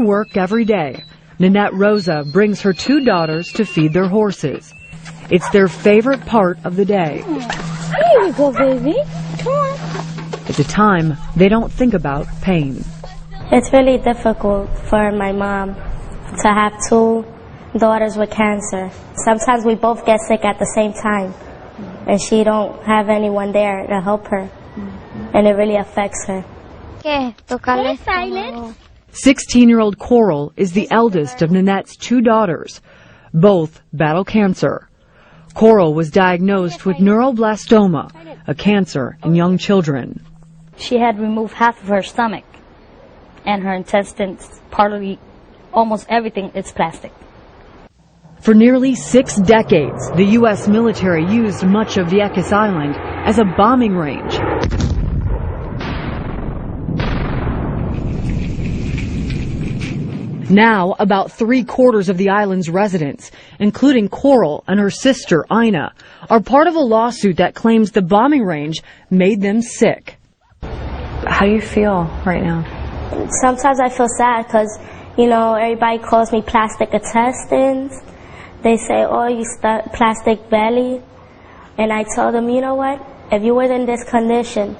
work every day, Nanette Rosa brings her 2 daughters to feed their horses. It's their favorite part of the day. Here you go, baby. Come on. At the time, they don't think about pain. It's really difficult for my mom to have 2 daughters with cancer. Sometimes we both get sick at the same time, and she don't have anyone there to help her, and it really affects her. 16-year-old Coral is the eldest of Nanette's 2 daughters. Both battle cancer. Coral was diagnosed with neuroblastoma, a cancer in young children. She had removed half of her stomach and her intestines, partly, almost everything, it's plastic. For nearly 6 decades, the U.S. military used much of Vieques Island as a bombing range. Now, about 3/4 of the island's residents, including Coral and her sister, Ina, are part of a lawsuit that claims the bombing range made them sick. How do you feel right now? Sometimes I feel sad because, everybody calls me plastic intestines. They say, oh, you plastic belly. And I told them, you know what? If you were in this condition,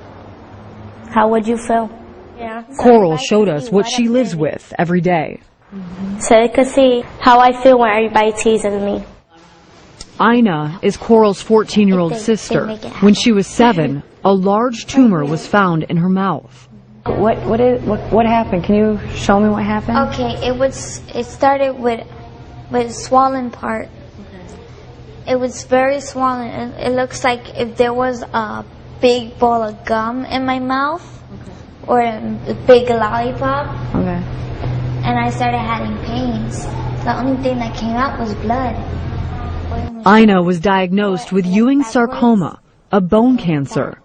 how would you feel? Yeah. Coral showed us what she lives with every day. So you could see how I feel when everybody teases me. Ina is Coral's 14-year-old sister. When she was 7, a large tumor was found in her mouth. What happened? Can you show me what happened? Okay, it started with swollen part. It was very swollen, and it looks like if there was a big ball of gum in my mouth, or a big lollipop. Okay. And I started having pains. The only thing that came out was blood. Ina was diagnosed with Ewing sarcoma, a bone cancer.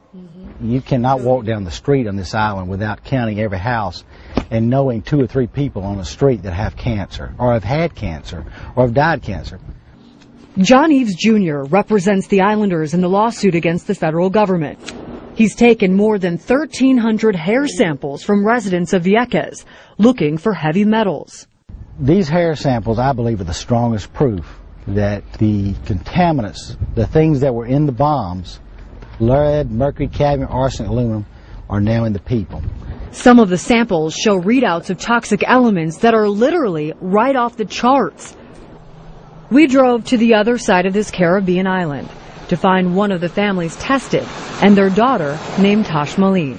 You cannot walk down the street on this island without counting every house and knowing 2 or 3 people on the street that have cancer, or have had cancer, or have died cancer. John Eves Jr. represents the islanders in the lawsuit against the federal government. He's taken more than 1,300 hair samples from residents of Vieques, looking for heavy metals. These hair samples, I believe, are the strongest proof that the contaminants, the things that were in the bombs, lead, mercury, cadmium, arsenic, aluminum, are now in the people. Some of the samples show readouts of toxic elements that are literally right off the charts. We drove to the other side of this Caribbean island to find one of the families tested and their daughter named Tashmali.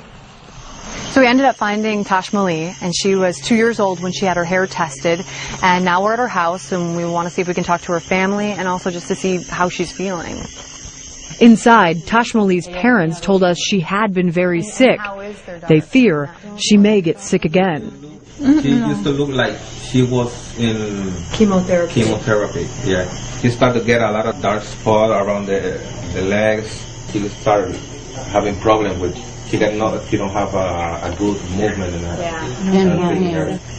So we ended up finding Tashmali, and she was 2 years old when she had her hair tested, and now we're at her house and we want to see if we can talk to her family and also just to see how she's feeling. Inside, Tashmali's parents told us she had been very sick. They fear she may get sick again. She used to look like she was in chemotherapy. Yeah. She started to get a lot of dark spots around the legs. She started having problems with. She don't have a good movement in her.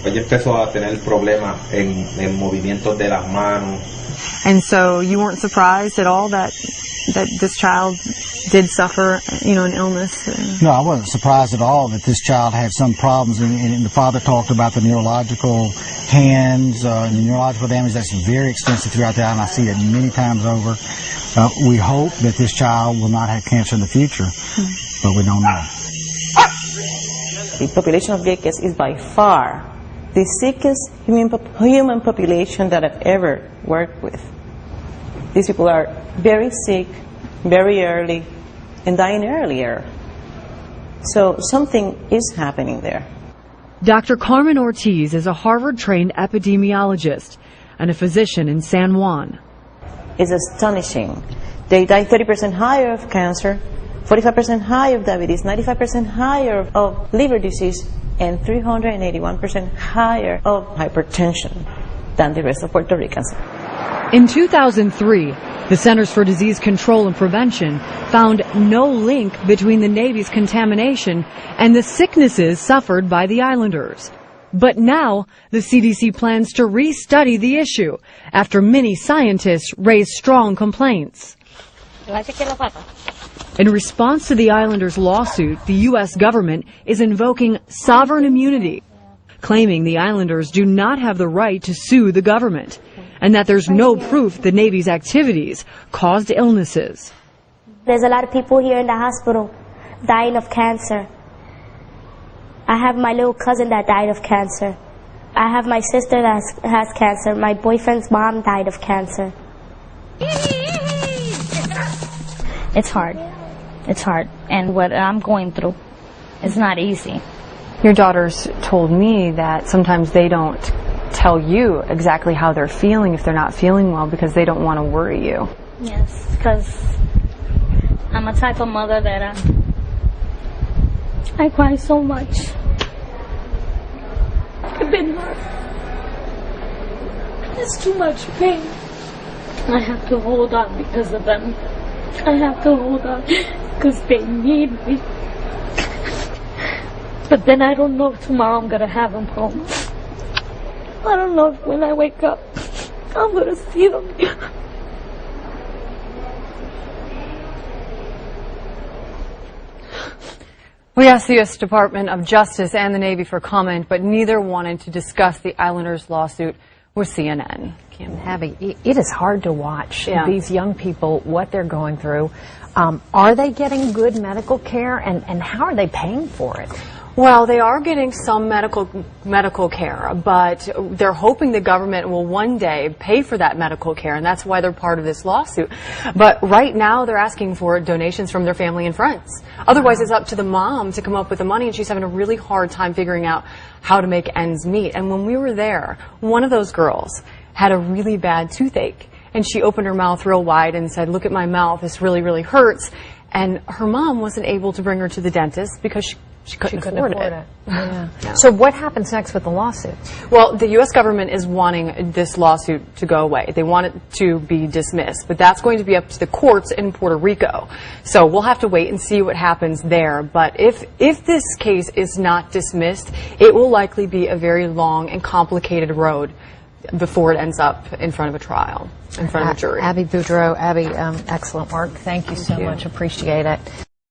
Ella empezó a tener problemas en movimientos de las manos. And so you weren't surprised at all that this child did suffer, an illness? No, I wasn't surprised at all that this child had some problems, and the father talked about the neurological hands and the neurological damage that's very extensive throughout the island. I see that many times over. We hope that this child will not have cancer in the future, but we don't know. The population of Vieques is by far the sickest human population that I've ever worked with. These people are very sick, very early, and dying earlier. So something is happening there. Dr. Carmen Ortiz is a Harvard-trained epidemiologist and a physician in San Juan. It's astonishing. They die 30% higher of cancer, 45% higher of diabetes, 95% higher of liver disease, and 381% higher of hypertension than the rest of Puerto Ricans. In 2003, the Centers for Disease Control and Prevention found no link between the Navy's contamination and the sicknesses suffered by the islanders. But now, the CDC plans to re-study the issue after many scientists raised strong complaints. In response to the islanders' lawsuit, the U.S. government is invoking sovereign immunity. claiming the islanders do not have the right to sue the government and that there's no proof the Navy's activities caused illnesses. There's a lot of people here in the hospital dying of cancer. I have my little cousin that died of cancer. I have my sister that has cancer. My boyfriend's mom died of cancer. It's hard. It's hard. And what I'm going through is not easy. Your daughters told me that sometimes they don't tell you exactly how they're feeling if they're not feeling well because they don't want to worry you. Yes, because I'm a type of mother that I cry so much. I've been hurt. It's too much pain. I have to hold on because of them. I have to hold on because they need me. But then I don't know if tomorrow I'm going to have them home. I don't know if when I wake up I'm going to see them. We asked the U.S. Department of Justice and the Navy for comment, but neither wanted to discuss the Islanders' lawsuit with CNN. Kim, Abby, it is hard to watch these young people, what they're going through. Are they getting good medical care, and how are they paying for it? Well, they are getting some medical care, but they're hoping the government will one day pay for that medical care, and that's why they're part of this lawsuit. But right now, they're asking for donations from their family and friends. Otherwise, it's up to the mom to come up with the money, and she's having a really hard time figuring out how to make ends meet. And when we were there, one of those girls had a really bad toothache, and she opened her mouth real wide and said, "Look at my mouth, this really, really hurts." And her mom wasn't able to bring her to the dentist because she couldn't afford it. Yeah. So what happens next with the lawsuit? Well, the U.S. government is wanting this lawsuit to go away. They want it to be dismissed, but that's going to be up to the courts in Puerto Rico. So we'll have to wait and see what happens there. But if this case is not dismissed, it will likely be a very long and complicated road before it ends up in front of a trial, in front of a jury. Abby Boudreau, excellent work. Thank you so much. Appreciate it.